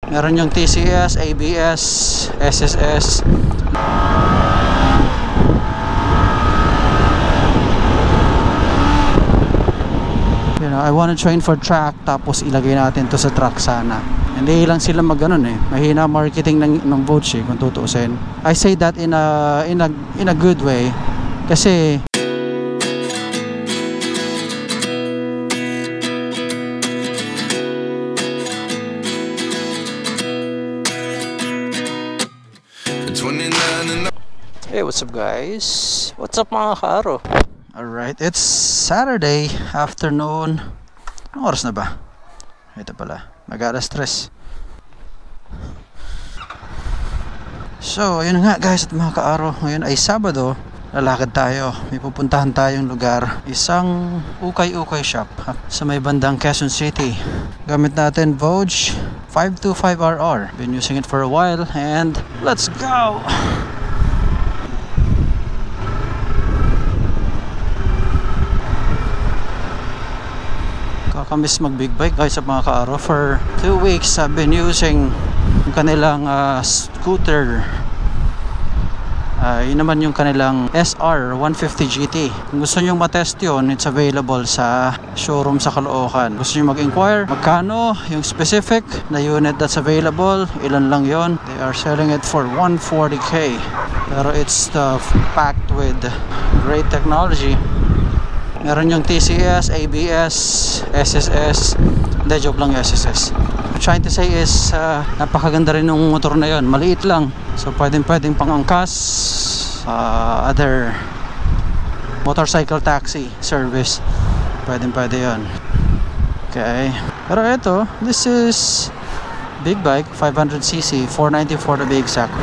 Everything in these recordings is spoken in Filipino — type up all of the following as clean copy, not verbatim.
Meron yung TCS, ABS, SSS. You know, I wanna train for track, tapos ilagay natin to sa truck sana. Hindi lang sila mag-ganon eh. Mahina marketing ng Vogue eh, kung tutuusin. I say that in a good way. Kasi hey, what's up guys? What's up mga kaaro? Alright, it's Saturday afternoon. Anong oras na ba? Ito pala, mag-alas-3. So, ayun nga guys at mga kaaro. Ngayon ay Sabado. Lalakad tayo. May pupuntahan tayong lugar. Isang ukay-ukay shop sa may bandang Quezon City. Gamit natin Vogue 525RR. Been using it for a while and let's go! Kakamis mag big bike guys sa mga kaaro. For 2 weeks I've been using yung kanilang scooter. Yun naman yung kanilang SR 150 GT. Kung gusto nyo matest yun, it's available sa showroom sa Caloocan. Gusto nyo mag-inquire magkano yung specific na unit that's available, ilan lang yon. They are selling it for 140k, pero it's packed with great technology. Meron yung TCS, ABS, SSS. Hindi, joke lang yung SSS. What I'm trying to say is napakaganda rin ng motor na yon. Maliit lang, so pwedeng pangangkas, other motorcycle taxi service, pwede yon. Okay, pero ito, this is big bike, 500cc, 494 to be exact.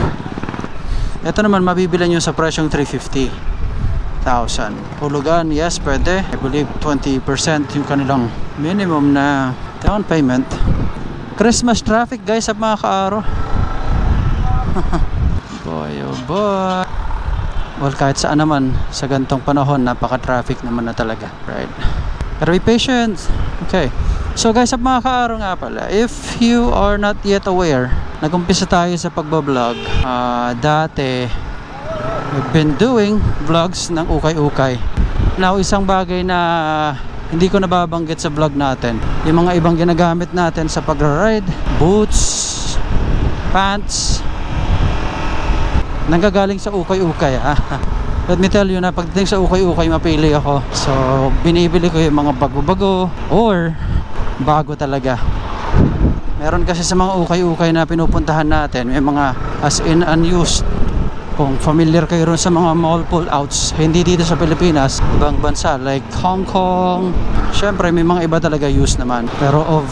Ito naman mabibili nyo sa presyong 350,000. Hulugan, yes, pwede. I believe 20% yung kanilang minimum na down payment. Christmas traffic guys at mga kaaro. Boy oh boy. Well, kahit saan naman sa gantong panahon, napaka-traffic naman na talaga, right? Pero be patient. Okay, so guys at mga kaaro nga pala, if you are not yet aware, nag-umpisa tayo sa pagbablog. Dati we've been doing vlogs ng ukay-ukay. Now, isang bagay na hindi ko nababanggit sa vlog natin, yung mga ibang ginagamit natin sa pagra-ride, boots, pants, nanggagaling sa ukay-ukay. Let me tell you na pagdating sa ukay-ukay, mapili ako. So, binibili ko yung mga bago-bago or bago talaga. Meron kasi sa mga ukay-ukay na pinupuntahan natin, may mga as in unused. Kung familiar kayo rin sa mga mall pull-outs, hindi dito sa Pilipinas, ibang bansa like Hong Kong, syempre may mga iba talaga used naman, pero of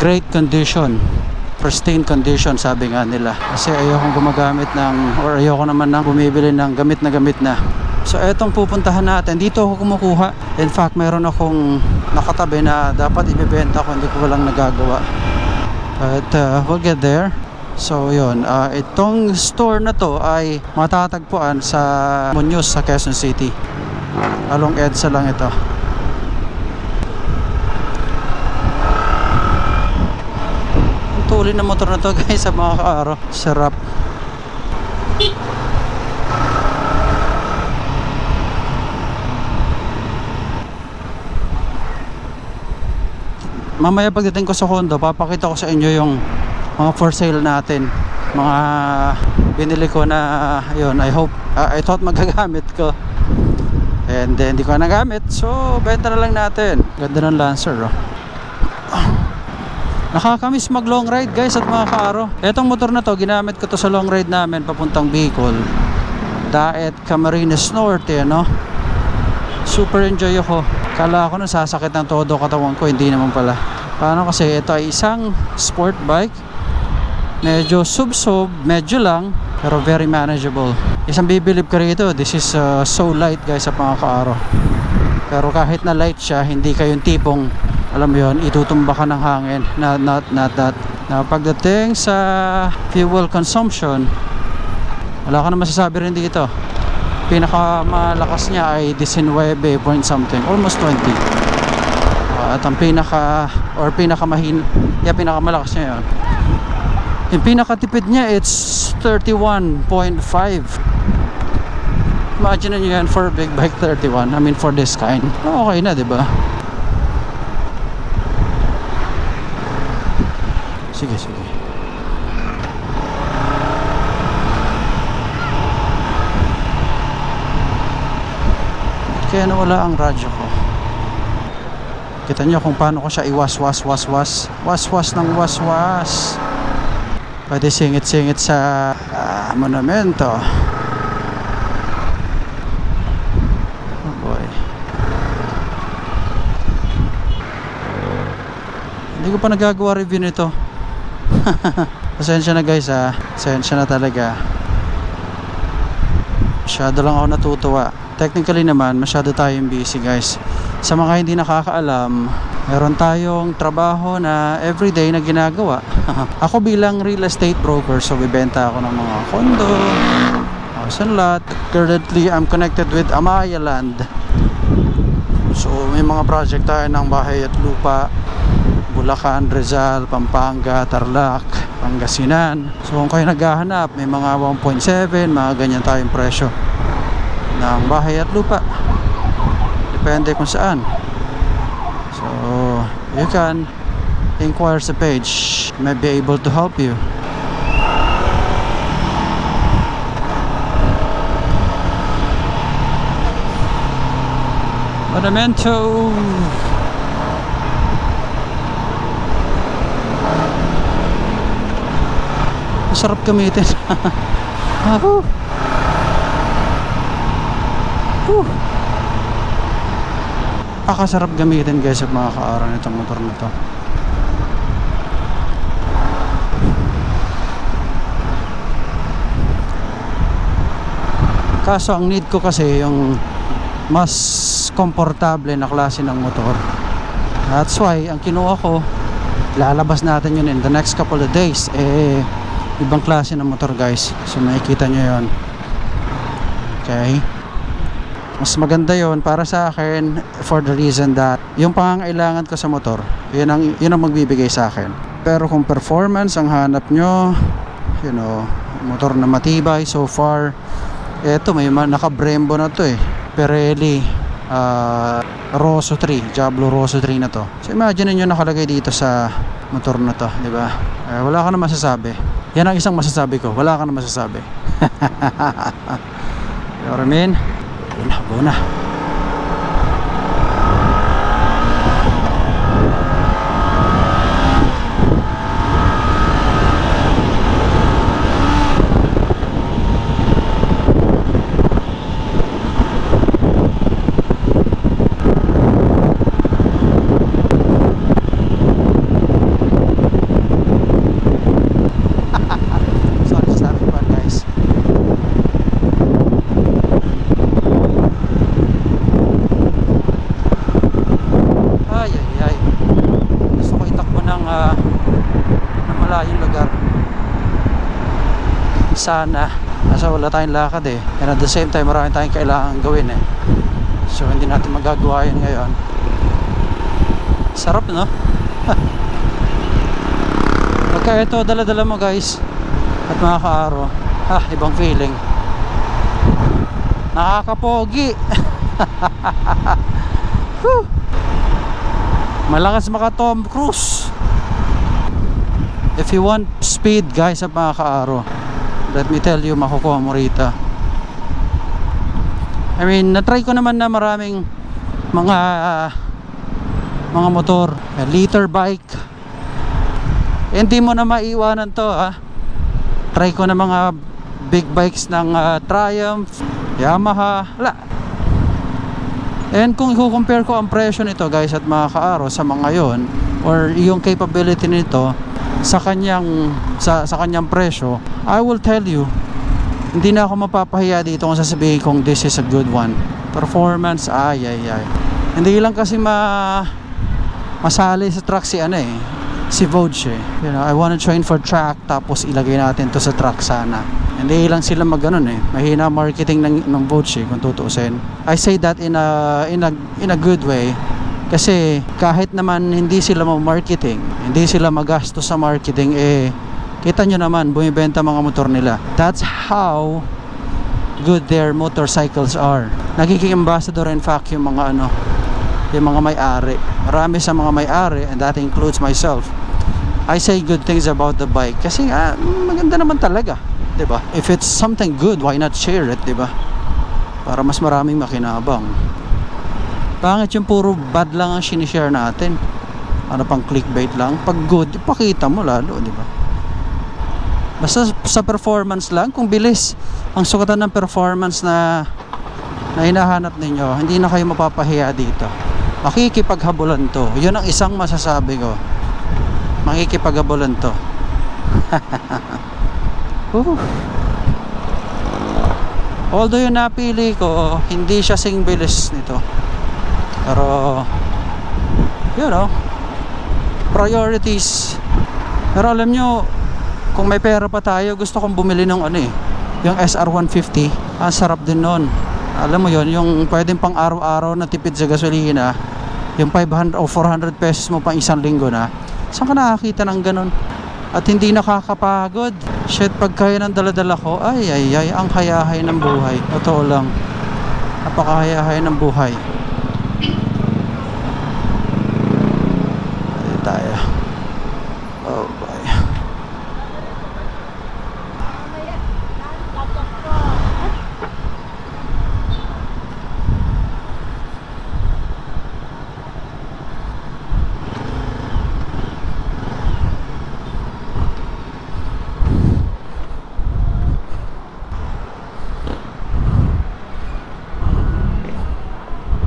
great condition, pristine condition sabi nga nila. Kasi ayokong gumagamit ng, or ayoko naman nang bumibili ng gamit na. So etong pupuntahan natin, dito ako kumukuha. In fact, meron akong nakatabi na dapat ibebenta ko, hindi ko walang nagagawa. But we'll get there. So yun, itong store na to ay matatagpuan sa Muñoz sa Quezon City. Along EDSA lang ito. Ang tuloy na motor na to guys sa mga kaaro. Sarap. Mamaya pagdating ko sa condo, papakita ko sa inyo yung mga for sale natin, mga binili ko na yun. I thought magagamit ko and then hindi ko nagamit, so benta na lang natin. Ganda ng Lancer oh. Nakakamiss mag long ride guys at mga kaaro. Etong motor na to, ginamit ko to sa long ride namin papuntang Bicol, Daet, Camarines Norte, no? Super enjoy ako. Kala ko na sasakit ng todo katawan ko, hindi naman pala. Paano kasi ito ay isang sport bike, medyo sub-sub, medyo lang, pero very manageable. Isang bibilib ka rito, this is so light guys sa mga kaaro. Pero kahit na light siya, hindi kayong tipong, alam mo yun, itutumba ka ng hangin. Not that. Na pagdating sa fuel consumption, wala ka na masasabi rin dito. Pinakamalakas niya ay 19 point something, almost 20. At ang pinakamalakas niya yun Yung pinakatipid niya, it's 31.5. Imagine nyo yan for a big bike, 31. I mean for this kind. Okay na, di ba? Sige, sige. Kaya nawala ang radyo ko. Kita nyo kung paano ko siya iwas-was-was-was. Was-was ng was-was. Pwede singit-singit sa monumento. Oh boy. Hindi ko pa nagagawa review nito. Pasensya na guys ha. Pasensya na talaga. Masyado lang ako natutuwa. Technically naman, masyado tayong busy guys. Sa mga hindi nakakaalam, meron tayong trabaho na everyday na ginagawa. Ako bilang real estate broker, so bibenta ako ng mga condo, house and lot. Currently, I'm connected with Amaya Land. So may mga project tayo ng bahay at lupa, Bulacan, Rizal, Pampanga, Tarlac, Pangasinan. So kung kayo naghahanap, may mga 1.7, mga ganyan tayong presyo ng bahay at lupa. Depende kung saan. So you can inquire sa page. May be able to help you. Monumento. Masarap gamitin. Pakasarap gamitin guys at mga ka-araw nitong motor na to. Kaso ang need ko kasi yung mas komportable na klase ng motor. That's why ang kinuha ko, lalabas natin yun in the next couple of days. Ibang klase ng motor guys. So makikita nyo yun. Okay. Mas maganda yon para sa akin for the reason that yung pangangailangan ko sa motor, yun ang magbibigay sa akin. Pero kung performance ang hanap nyo, you know, motor na matibay so far, eto may naka Brembo na to Pirelli Rosso 3, Diablo Rosso 3 na to. So imagine niyo nakalagay dito sa motor na to, di ba? Wala ka na masasabi. Yan ang isang masasabi ko, wala ka na masasabi. You know what I mean? Go na. Sana kasi wala tayong lakad and at the same time marami tayong kailangan gawin so hindi natin magagawa yun ngayon. Sarap no? Pagka ito dala-dala mo guys at mga ka-aro, ibang feeling, nakakapogi. Malakas maka Tom Cruise. If you want speed guys at mga ka-aro, let me tell you, makukuha mo rito. I mean, natry ko naman na maraming mga motor, liter bike. Hindi mo na maiwanan to Try ko na mga big bikes ng Triumph, Yamaha, wala. And kung i-compare ko ang presyo nito guys at mga ka-aro sa mga yon, or yung capability nito sa kanyang presyo, I will tell you, hindi na ako mapapahiya dito kung sasabihin kong this is a good one. Performance, hindi lang kasi masali sa truck si Vogue you know, I wanna train for track, tapos ilagay natin to sa truck sana. Hindi lang sila mahina marketing ng Vogue kung tutuusin. I say that in a good way. Kasi kahit naman hindi sila ma-marketing, hindi sila magastos sa marketing, Kita nyo naman, bumibenta mga motor nila. That's how good their motorcycles are. Nagiging ambassador in fact yung mga yung mga may-ari. Marami sa mga may-ari, and that includes myself. I say good things about the bike kasi maganda naman talaga, 'di ba? If it's something good, why not share it, 'di ba? Para mas maraming makinabang. Pangit yung puro bad lang ang sinishare natin. Ano pang clickbait lang. Pag good, ipakita mo lalo, 'di ba? Basta sa performance lang, kung bilis ang sukatan ng performance na hinahanap ninyo, hindi na kayo mapapahiya dito. Makikipaghabulan to. Yun ang isang masasabi ko. Makikipaghabulan to. Although yung napili ko, hindi siya sing bilis nito. Pero, you know, priorities. Pero alam nyo, kung may pera pa tayo, gusto kong bumili ng yung SR150. Ang sarap din nun. Alam mo yon, yung pwedeng pang araw-araw na tipid sa gasolina, yung 500 o 400 pesos mo pang isang linggo na. Saan ka nakakita ng ganun? At hindi nakakapagod. Shit, pag kaya ng daladala ko, ay, ang hayahay ng buhay. Totoo lang. Napakahayahay ng buhay. Ay, tayo. Oh, boy.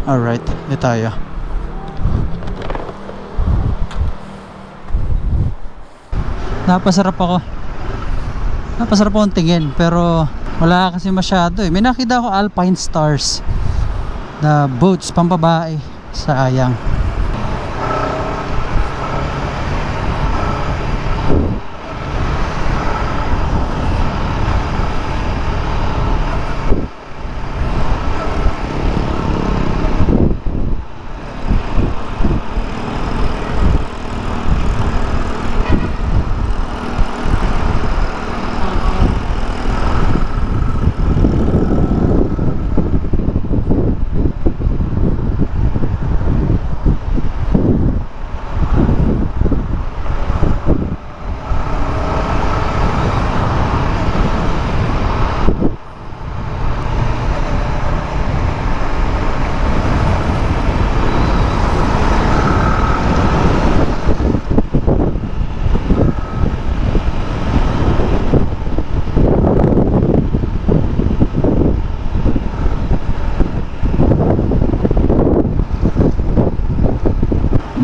Alright, ito tayo. Napasarap akong tingin, pero wala kasi masyado eh. May nakita ako Alpine Stars na boats pambabae. Sayang.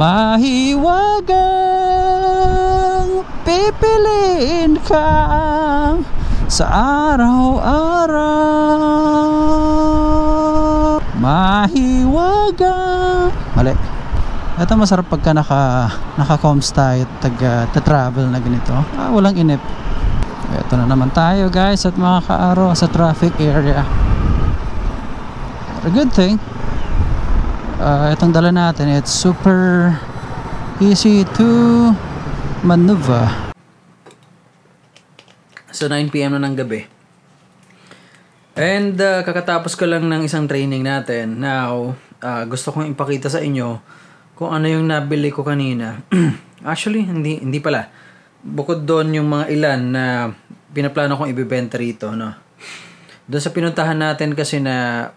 Mahiwagang pipiliin ka sa araw-araw. Mahiwagang mali. Ito masarap pagka naka-coms tayo travel na ganito. Walang inip. Ito na naman tayo guys at mga kaaro sa traffic area. A good thing, itong dala natin, it's super easy to maneuver. So 9 PM na ng gabi, and kakatapos ko lang ng isang training natin. Now gusto kong ipakita sa inyo kung ano yung nabili ko kanina. Actually hindi pala, bukod doon yung mga ilan na pinaplano kong ibebenta rito, no? Doon sa pinuntahan natin kasi na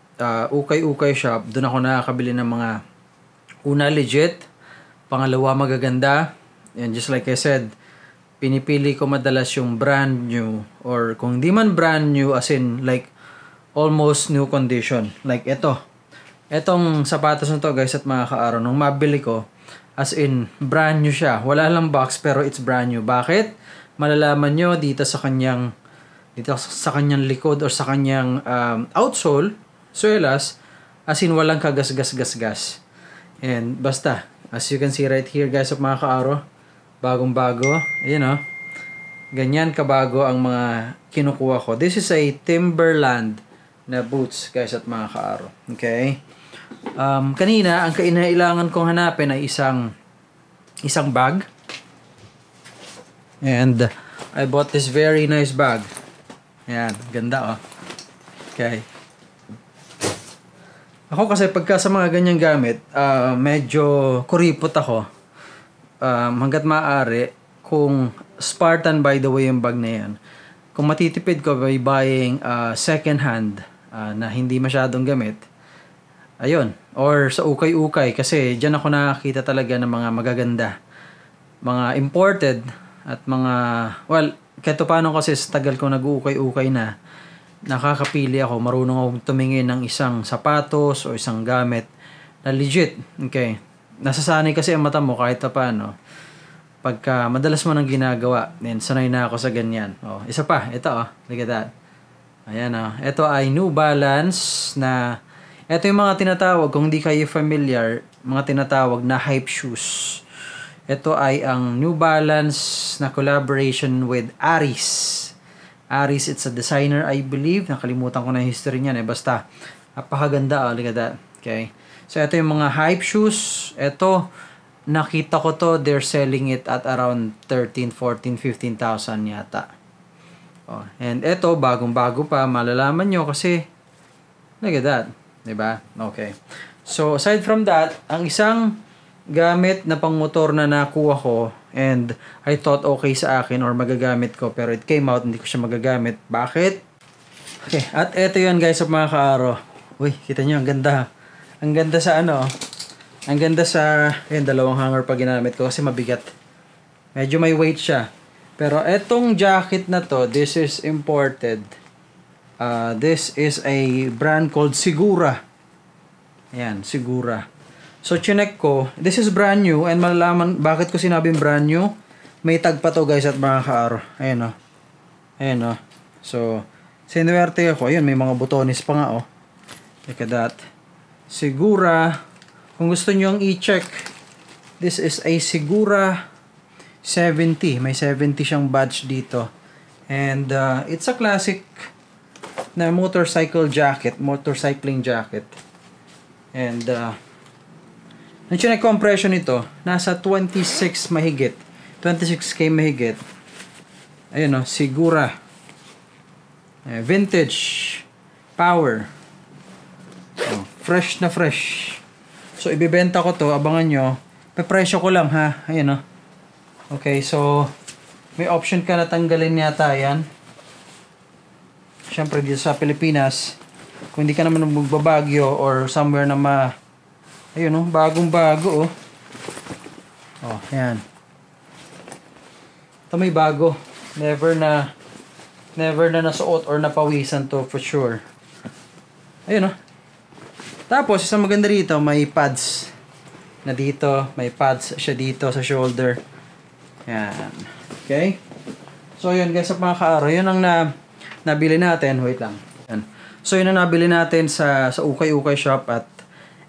ukay-ukay shop, doon ako nakakabili ng mga una legit, pangalawa magaganda, and just like I said, pinipili ko madalas yung brand new, or kung di man brand new as in like almost new condition. Like etong sapatos na to guys at mga kaaro, nung mabili ko as in brand new siya, wala lang box pero it's brand new. Bakit? Malalaman nyo dito sa kanyang likod or sa kanyang outsole, suelas, as in walang kagas-gas-gas-gas. And basta, as you can see right here guys at mga kaaro, bagong-bago, ayan o, ganyan kabago ang mga kinukuha ko. This is a Timberland na boots guys at mga kaaro. Okay? Kanina, ang kinailangan kong hanapin ay isang bag. And I bought this very nice bag. Ayan, ganda oh. Okay. Ako kasi pagka sa mga ganyang gamit, medyo kuripot ako. Hanggat maaari, kung Spartan by the way yung bag na yan, kung matitipid ko by buying second hand na hindi masyadong gamit, ayun, or sa ukay-ukay, kasi dyan ako nakakita talaga ng mga magaganda, mga imported at mga, well, kahit paano kasi sa tagal ko nag-ukay-ukay na, nakakapili ako, marunong akong tumingin ng isang sapatos o isang gamit na legit. Okay, nasasanay kasi ang mata mo kahit paano. Pagka madalas mo nang ginagawa, then sanay na ako sa ganyan. Oh, isa pa, ito oh, look at that. Ayan oh, ito ay New Balance na, ito yung mga tinatawag, kung di kayo familiar, mga tinatawag na hype shoes. Ito ay ang New Balance na collaboration with Aris. Aris, it's a designer, I believe. Nakalimutan ko na yung history niyan eh. Basta, napakaganda oh, look at that. Okay. So, ito yung mga hype shoes. Ito, nakita ko to, they're selling it at around 13, 14, 15,000 yata. Oh, and ito, bagong-bago pa, malalaman nyo kasi, look at that. Diba? Okay. So, aside from that, ang isang gamit na pang-motor na nakuha ko, and I thought okay sa akin or magagamit ko, pero it came out, hindi ko siya magagamit. Bakit? Okay, at ito yun guys, sa mga kaaro. Uy, kita nyo, ang ganda. Ang ganda sa ano, ang ganda sa, ayun, dalawang hanger pa ginamit ko kasi mabigat. Medyo may weight siya. Pero etong jacket na to, this is imported. This is a brand called Sigura. Ayan, Sigura. So, chinek ko, this is brand new, and malalaman, bakit ko sinabing brand new? May tag pa to guys at mga kaaro. Ayan o. Ayan o. So, sinuwerte ako. Ayun, may mga butones pa nga o. Look at that. Sigura, kung gusto nyo i-check, this is a Sigura 70. May 70 siyang badge dito. And it's a classic na motorcycling jacket. And ang chinek compression nito, nasa 26 mahigit. 26K mahigit. Ayun o, Sigura. Vintage. Power. Oh, fresh na fresh. So, ibibenta ko to, abangan nyo. Pepresyo ko lang ha. Ayun o. Okay, so, may option ka na tanggalin yata yan. Siyempre, dito sa Pilipinas, kung hindi ka naman magbabagyo or somewhere na ayun o, bagong-bago o. Oh, ayan. Ito may bago. Never na nasuot or napawisan to for sure. Ayun o. Tapos, isang maganda rito, may pads na dito. May pads siya dito sa shoulder. Ayan. Okay? So, yun guys, sa mga kaaro, yun ang nabili natin. Wait lang. Ayan. So, yun ang nabili natin sa ukay-ukay shop. At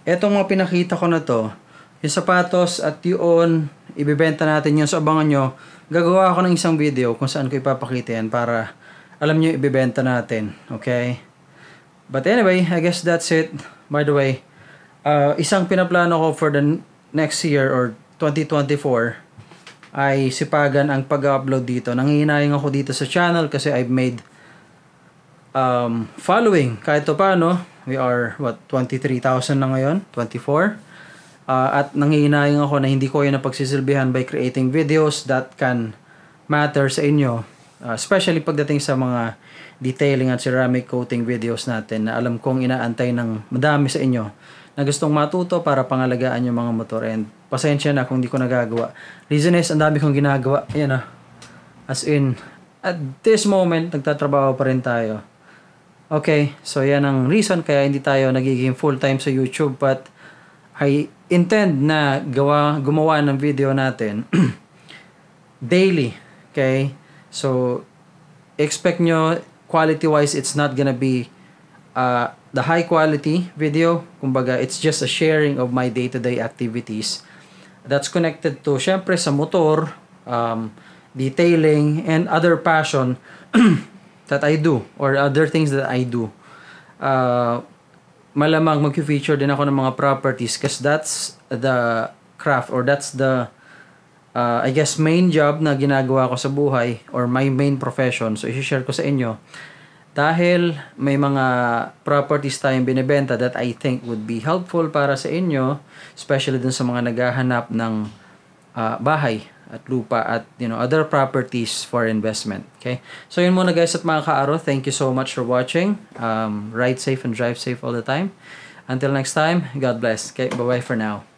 etong mga pinakita ko na to, yung sapatos at yun, ibibenta natin yun. So, abangan nyo. Gagawa ako ng isang video kung saan ko ipapakita yan para alam nyo ibibenta natin. Okay? But anyway, I guess that's it. By the way, isang pinaplano ko for the next year or 2024 ay sipagan ang pag-upload dito. Nangihinayang ako dito sa channel kasi I've made following. Kahit paano, we are, 23,000 na ngayon? 24? At nangihinayang ako na hindi ko yun napagsisilbihan by creating videos that can matter sa inyo. Especially pagdating sa mga detailing at ceramic coating videos natin na alam kong inaantay ng madami sa inyo na gustong matuto para pangalagaan yung mga motor. And pasensya na kung di ko nagagawa. Reason is, ang dami kong ginagawa. Ayan as in, at this moment, nagtatrabaho pa rin tayo. Okay, so yan ang reason kaya hindi tayo nagiging full-time sa YouTube, but I intend na gumawa ng video natin daily. Okay, so expect nyo, quality-wise, it's not gonna be the high-quality video. Kumbaga, it's just a sharing of my day-to-day activities that's connected to, syempre, sa motor, detailing, and other passion that I do, or other things that I do. Malamang mag-feature din ako ng mga properties because that's the craft, or that's the I guess main job na ginagawa ko sa buhay or my main profession. So i-share ko sa inyo dahil may mga properties tayong binebenta that I think would be helpful para sa inyo, especially dun sa mga naghahanap ng bahay at lupa at other properties for investment. Okay? So yun muna guys at mga ka-aro. Thank you so much for watching. Ride safe and drive safe all the time. Until next time, God bless. Okay, bye-bye for now.